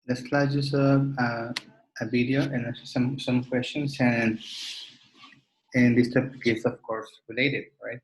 let's just a video and answer some questions, and this topic is of course related, right?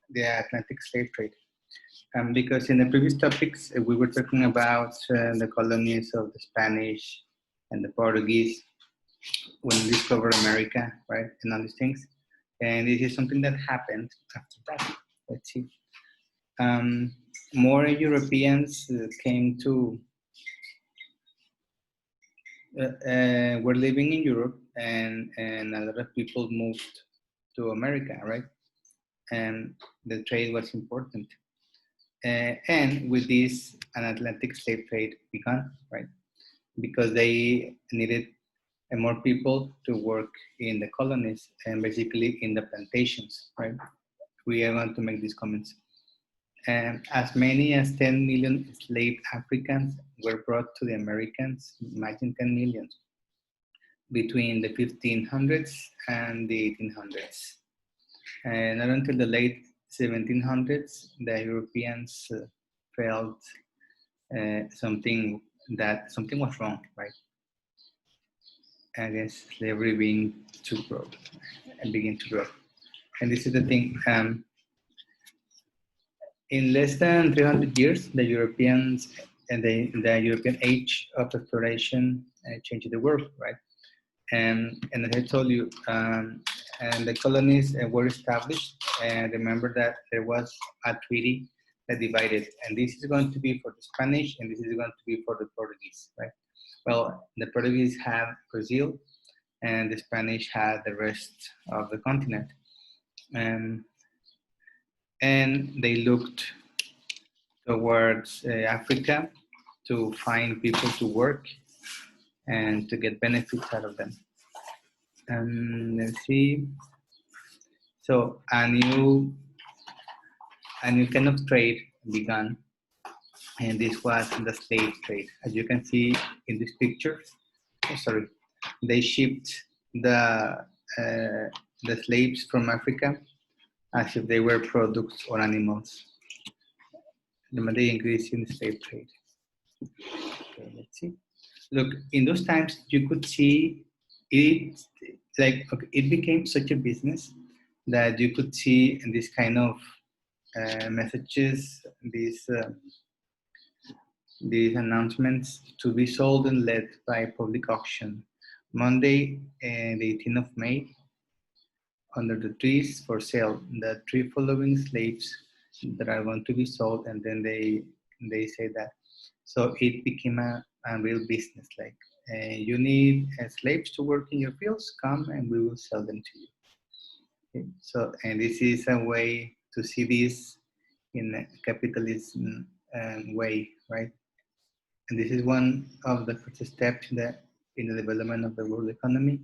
The Atlantic slave trade. Because in the previous topics we were talking about the colonies of the Spanish and the Portuguese when they discovered America, right, and all these things. And this is something that happened after that. Let's see. Um, More Europeans came to were living in Europe, and a lot of people moved to America, right? And the trade was important. And with this, an Atlantic slave trade began, right? Because they needed more people to work in the colonies and basically in the plantations, right? We are going to make these comments. And as many as 10 million enslaved Africans were brought to the Americans, imagine 10 million, between the 1500s and the 1800s. And not until the late 1700s, the Europeans felt something was wrong, right? Against slavery being too broad and begin to grow. And this is the thing. In less than 300 years, the Europeans and the European age of exploration changed the world, right? And as I told you, and the colonies were established. And remember that there was a treaty that divided, and this is going to be for the Spanish, and this is going to be for the Portuguese, right? Well, the Portuguese had Brazil, and the Spanish had the rest of the continent. And they looked towards Africa to find people to work and to get benefits out of them. Let's see. So a new kind of trade began, and this was the slave trade. As you can see in this picture, they shipped the slaves from Africa as if they were products or animals. They increased in the slave trade. Okay, let's see. Look, in those times, you could see it, like, okay, it became such a business that you could see this kind of messages, these announcements to be sold and led by public auction. Monday, the 18th of May, under the trees for sale, the 3 following slaves that are going to be sold, and then they say that. So it became a real business. Like, you need slaves to work in your fields, come and we will sell them to you. Okay? So, and this is a way to see this in a capitalism way, right? And this is one of the first steps in the development of the world economy.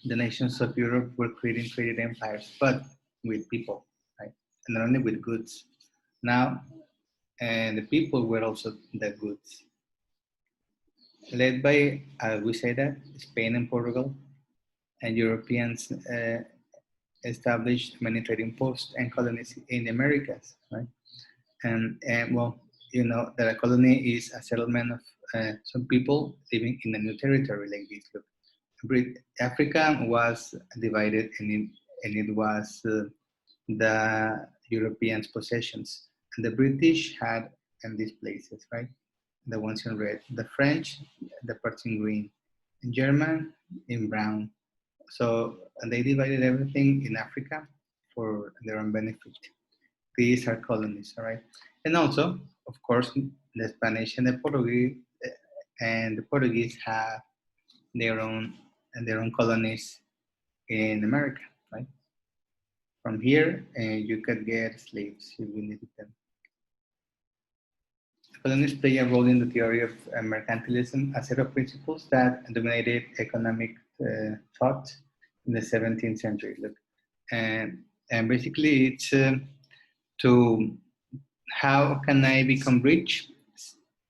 The nations of Europe were created empires, but with people, right? And not only with goods. Now, and the people were also the goods. Led by, we say that, Spain and Portugal, and Europeans established many trading posts and colonies in the Americas, right? And well, you know that a colony is a settlement of some people living in a new territory like this. Look, Africa was divided, and it was the Europeans' possessions. And the British had in these places, right? The ones in red. The French, the parts in green. And German in brown. So they divided everything in Africa for their own benefit. These are colonies, all right? And also, of course, the Spanish and the Portuguese have their own colonies in America, right? From here, you could get slaves if you needed them. Colonies play a role in the theory of mercantilism, a set of principles that dominated economic thought in the 17th century. Look, and basically it's to how can I become rich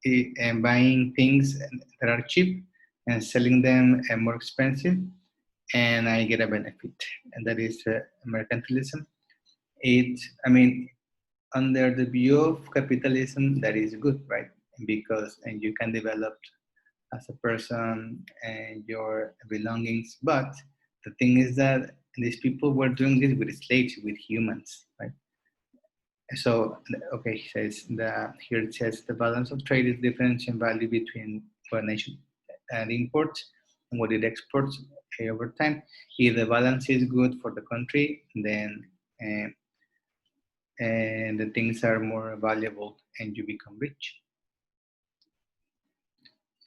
and buying things that are cheap and selling them more expensive, and I get a benefit, and that is mercantilism. I mean, under the view of capitalism, that is good, right? because and you can develop as a person and your belongings. But the thing is that these people were doing this with slaves, with humans, right? So, okay, he says here it says the balance of trade is difference in value between what a nation and imports and what it exports over time. If the balance is good for the country, then uh, and the things are more valuable and you become rich.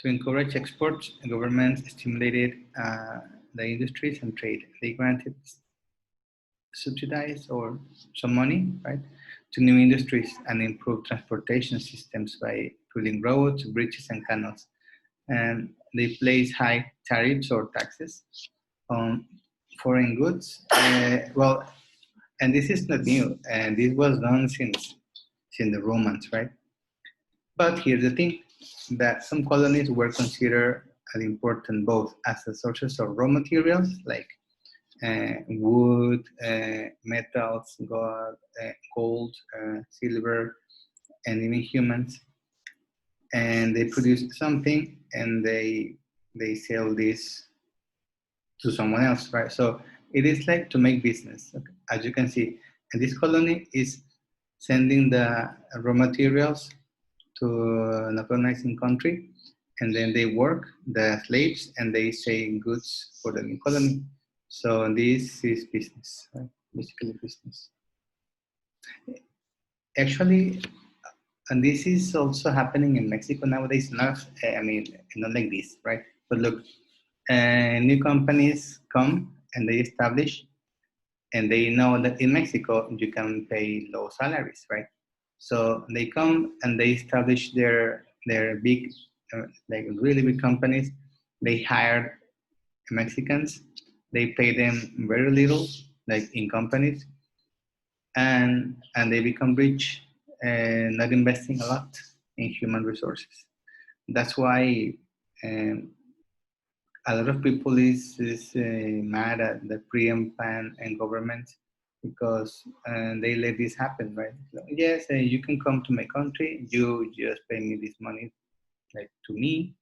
To encourage exports, governments stimulated the industries and trade. They granted subsidies or some money, right, to new industries and improve transportation systems by building roads, bridges, and canals. And they place high tariffs or taxes on foreign goods. Well, and this is not new, and this was done since the Romans, right? But here's the thing, that some colonies were considered as important both as the sources of raw materials like wood, metals, gold, silver, and even humans. And they produce something and they sell this to someone else, right? So it is like to make business, okay? As you can see. And this colony is sending the raw materials to an colonizing country, and then they work the slaves and they sell goods for the new colony. So this is business, right? Basically business. Actually, and this is also happening in Mexico nowadays. Not, I mean, not like this, right? But look, new companies come and they establish, and they know that in Mexico you can pay low salaries, right? So they come and they establish their big, like really big companies. They hire Mexicans. They pay them very little, like in companies, and they become rich, not investing a lot in human resources. That's why um, a lot of people is mad at the pre and PAN and government because they let this happen, right? So, yes, you can come to my country, you just pay me this money, like to me,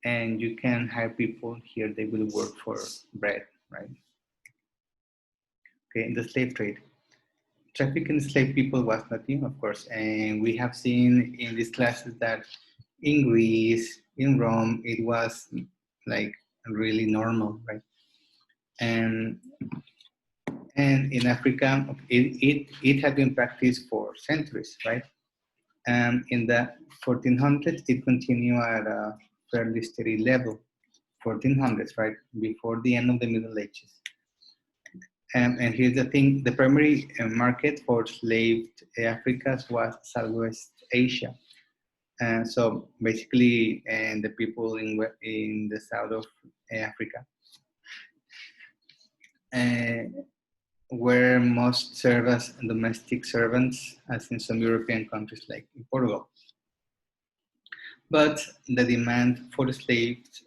and you can hire people here, they will work for bread, right? Okay, in the slave trade. Traffic in slave people was not new, of course, and we have seen in these classes that in Greece, in Rome, it was like really normal, right? And and in Africa, it had been practiced for centuries, right? And in the 1400s, it continued at a fairly steady level, 1400s, right? Before the end of the Middle Ages. And here's the thing, the primary market for slaved Africans was Southwest Asia. And so basically, and the people in the south of Africa were most served as domestic servants, as in some European countries like in Portugal. But the demand for the slaves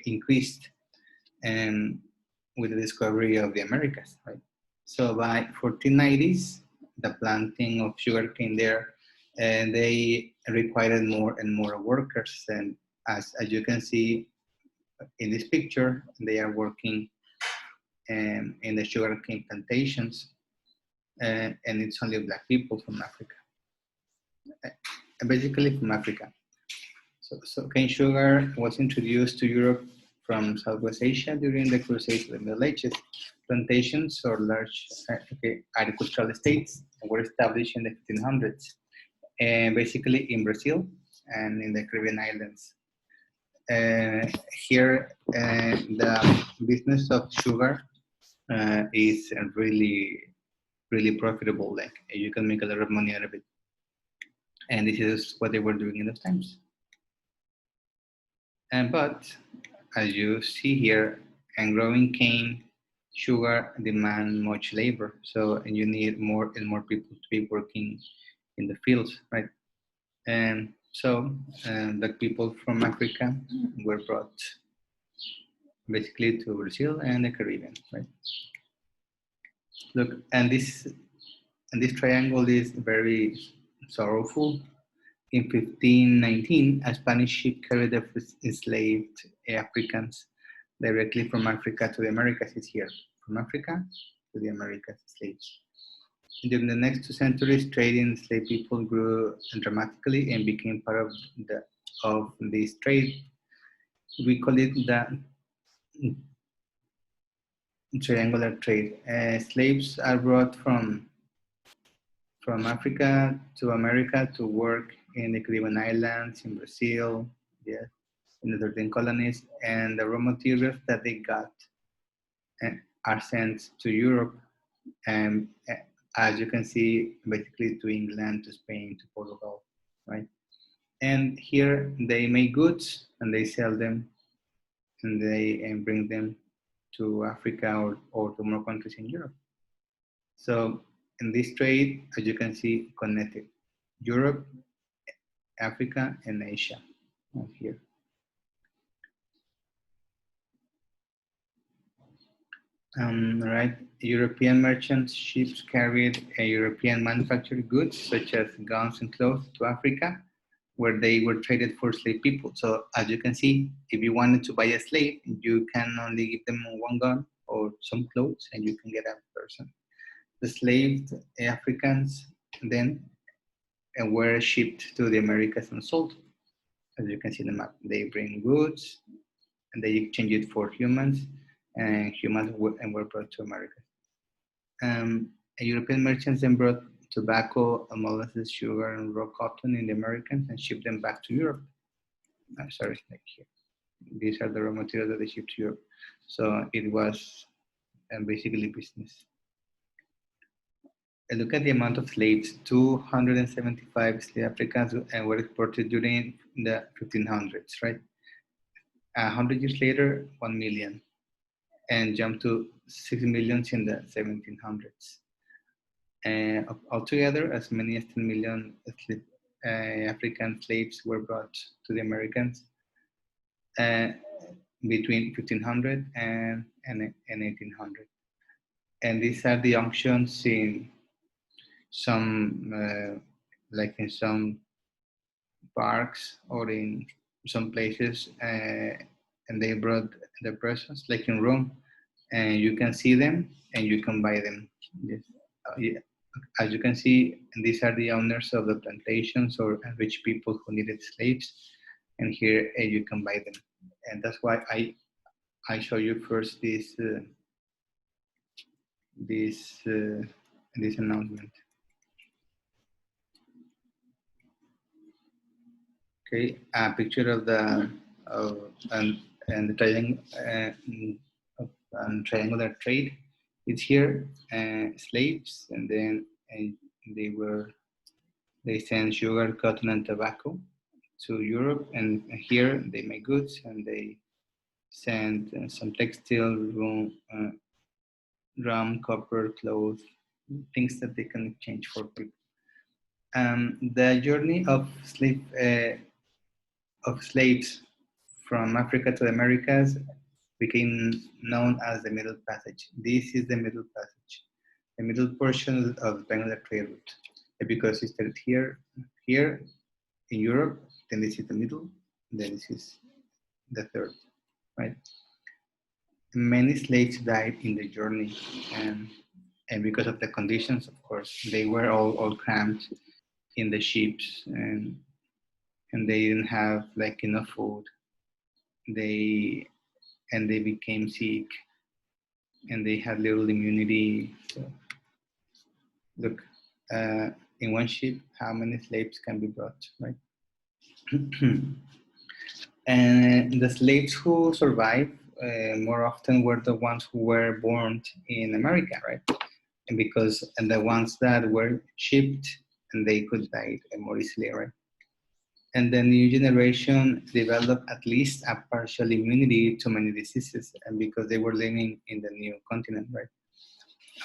increased with the discovery of the Americas, right? So by 1490s, the planting of sugarcane there, and they required more and more workers. And as you can see in this picture, they are working in the sugarcane plantations, and it's only black people from Africa, basically from Africa. So cane sugar was introduced to Europe from Southwest Asia during the Crusades of the Middle Ages. Plantations or large agricultural estates were established in the 1500s, and basically in Brazil and in the Caribbean islands. Here, the business of sugar is really, really profitable. Like you can make a lot of money out of it, and this is what they were doing in those times. But as you see here, and growing cane sugar demand much labor. So and you need more and more people to be working in the fields, right? And so the people from Africa were brought basically to Brazil and the Caribbean, right? Look, and this triangle is very sorrowful In 1519, a Spanish ship carried the enslaved Africans directly from Africa to the Americas. It's here, from Africa to the Americas, slaves. During the next 2 centuries, trade in enslaved people grew dramatically and became part of this trade. We call it the triangular trade. Slaves are brought from Africa to America to work in the Caribbean islands, in Brazil, yes, in the 13 colonies, and the raw materials that they got are sent to Europe, and as you can see, basically to England, to Spain, to Portugal, right? And here they make goods and they sell them, and they bring them to Africa or to more countries in Europe. So in this trade, as you can see, connected Europe, Africa, and Asia here. Right, European merchant ships carried European manufactured goods such as guns and clothes to Africa, where they were traded for slave people. So as you can see, if you wanted to buy a slave, you can only give them one gun or some clothes, and you can get a person. The enslaved Africans then were shipped to the Americas and sold. As you can see in the map, they bring goods and they exchange it for humans, and humans were brought to America. European merchants then brought tobacco, molasses, sugar, and raw cotton in the Americans and shipped them back to Europe. Sorry, like here. These are the raw materials that they shipped to Europe. So it was basically business. Look at the amount of slaves. 275 slave Africans were exported during the 1500s, right? 100 years later, 1 million, and jumped to 6 million in the 1700s. Altogether, as many as 10 million African slaves were brought to the Americans between 1500 and 1800. And these are the auctions in some, like in some parks or in some places, and they brought the persons, like in Rome, and you can see them and you can buy them. Yes. Yeah. As you can see, these are the owners of the plantations or rich people who needed slaves, and here you can buy them. And that's why I show you first this this announcement. Okay, a picture of the and the triangular trade. It's here, slaves, and then they send sugar, cotton, and tobacco to Europe, and here they make goods and they send some textile, rum, copper, clothes, things that they can exchange for people. The journey of slaves from Africa to the Americas became known as the Middle Passage. This is the Middle Passage, the middle portion of the Triangular Trade Route, because it started here in Europe, then this is the middle, then this is the third, right? Many slaves died in the journey, and because of the conditions, of course, they were all cramped in the ships, and they didn't have like enough food. They became sick, and they had little immunity. So, look, in one ship, how many slaves can be brought, right? And the slaves who survived more often were the ones who were born in America, right? And the ones that were shipped and they could die more easily, right? And the new generation developed at least a partial immunity to many diseases, and because they were living in the new continent, right?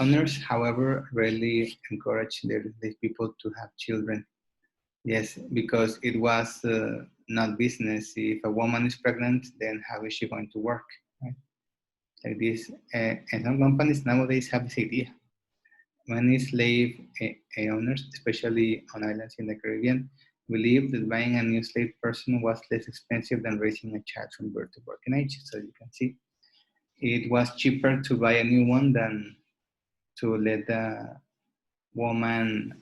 Owners, however, rarely encourage these people to have children. Yes, because it was not business. If a woman is pregnant, then how is she going to work? Right? Like this, and some companies nowadays have this idea. Many slave owners, especially on islands in the Caribbean, believed that buying a new slave person was less expensive than raising a child from birth to working age. So you can see it was cheaper to buy a new one than to let the woman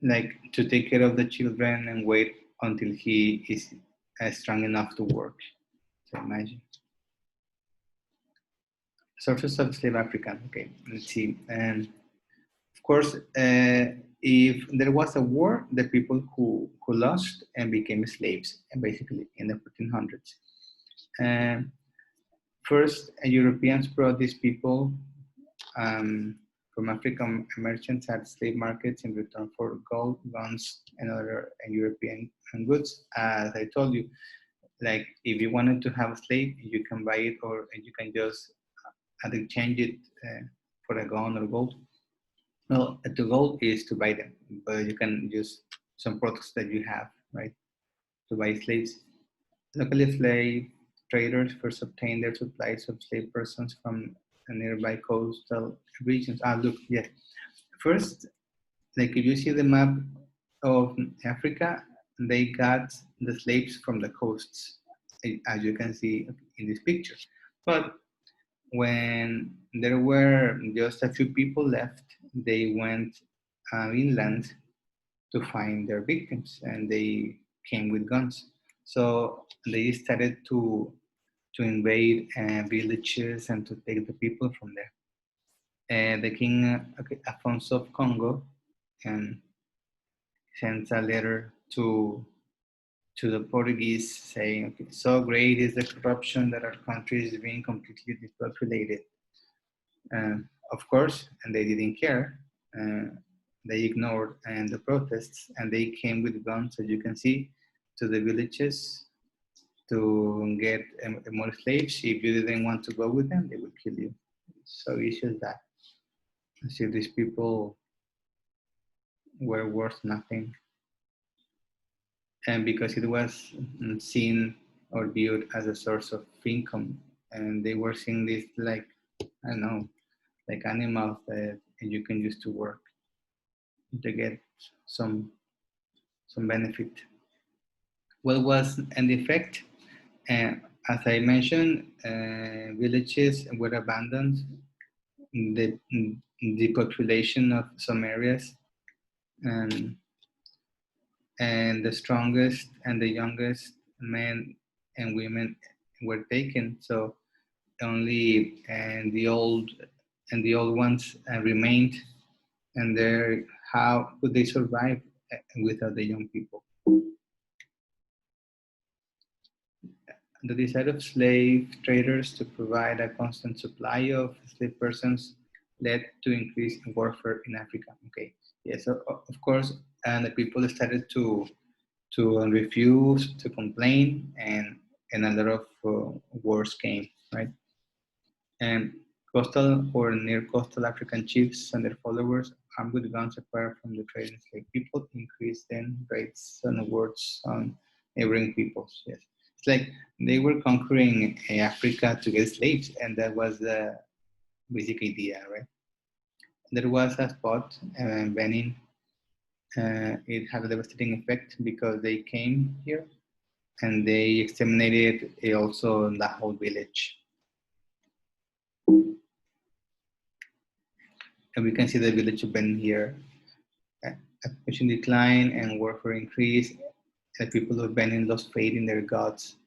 like to take care of the children and wait until he is strong enough to work. So imagine. Sources of slave African. Okay, let's see. And of course, if there was a war, the people who lost and became slaves, basically in the 1400s. And first, Europeans brought these people from African merchants at slave markets in return for gold, guns, and other European goods. As I told you, like if you wanted to have a slave, you can buy it, or you can just exchange it for a gun or gold. Well, the goal is to buy them, but you can use some products that you have, right, to buy slaves. Locally, slave traders first obtained their supplies of slave persons from nearby coastal regions. Ah, look, yeah. First, like if you see the map of Africa, they got the slaves from the coasts, as you can see in this picture. But when there were just a few people left, they went inland to find their victims, and they came with guns. So they started to invade villages and to take the people from there. And the king Afonso of Congo and sent a letter to the Portuguese saying, okay, so great is the corruption that our country is being completely depopulated. Of course, and they didn't care. They ignored the protests, and they came with guns, as you can see, to the villages to get more slaves. If you didn't want to go with them, they would kill you. So easy as that. As if these people were worth nothing, and because it was seen or viewed as a source of income, and they were seeing this like, I don't know, like animals that you can use to work to get some benefit. What was an effect? As I mentioned, villages were abandoned. The population of some areas, and the strongest and the youngest men and women were taken. So only the old ones remained, and there, how could they survive without the young people? The desire of slave traders to provide a constant supply of slave persons led to increase in warfare in Africa. Okay, yes, so of course, and the people started to refuse, to complain, and a lot of wars came, right? And coastal or near coastal African chiefs and their followers, armed with guns acquired from the trading slave people, increased then raids and wars on neighboring peoples. Yes, it's like they were conquering Africa to get slaves, and that was the basic idea, right? There was a spot, Benin. It had a devastating effect because they came here and they exterminated also the whole village. And we can see the village of Benin here. Population decline and warfare increase. The people of Benin lost faith in their gods.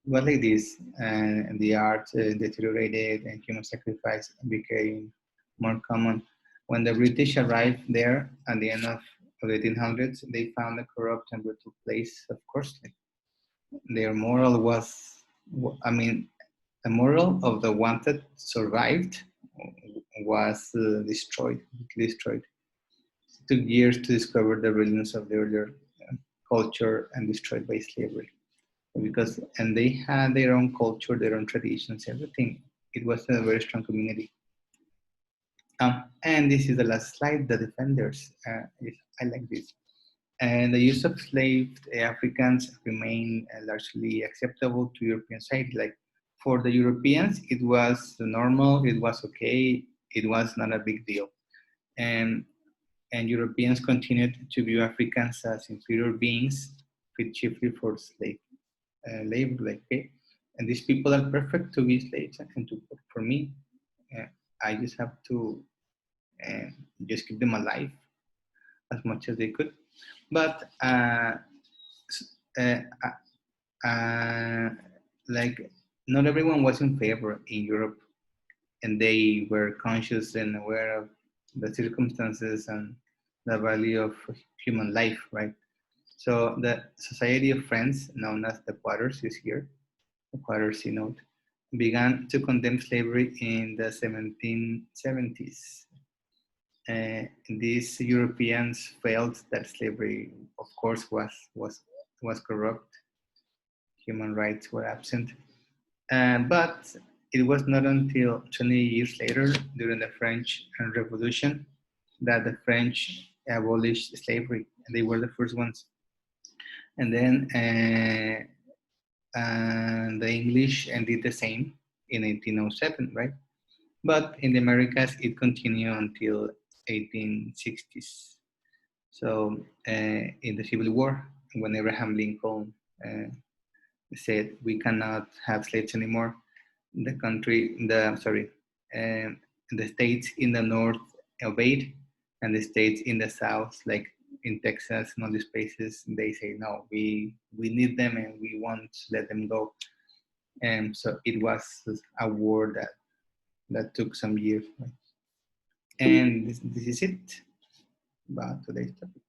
It was like this, and the art deteriorated, and human sacrifice became more common. When the British arrived there at the end of the 1800s, they found a corrupt and brutal place, of course. Their moral was, I mean, the moral of the one that survived was destroyed. It took years to discover the brilliance of the earlier culture and destroyed by slavery. And they had their own culture, their own traditions, everything. It was a very strong community. And this is the last slide, the defenders. I like this. And the use of enslaved Africans remained largely acceptable to European society. Like for the Europeans, it was normal, it was okay, it was not a big deal. And and Europeans continued to view Africans as inferior beings fit chiefly for slave labor. Like, okay, and these people are perfect to be slaves and to work for me. Uh, I just have to uh, just keep them alive as much as they could. But uh, uh, like, not everyone was in favor in Europe, and they were conscious and aware of the circumstances and the value of human life, right? So the Society of Friends, known as the Quarters, is here. The Quarters Synod began to condemn slavery in the 1770s. These Europeans felt that slavery, of course, was corrupt. Human rights were absent. But it was not until 20 years later, during the French Revolution, that the French abolished slavery. They were the first ones. And then the English did the same in 1807, right? But in the Americas, it continued until 1860s. So in the Civil War, when Abraham Lincoln said we cannot have slaves anymore, um, the states in the north obeyed, and the states in the south, like in Texas and all these places, they say no, we need them and we want to let them go. And so it was a war that took some years. Right? And this is it about today's topic.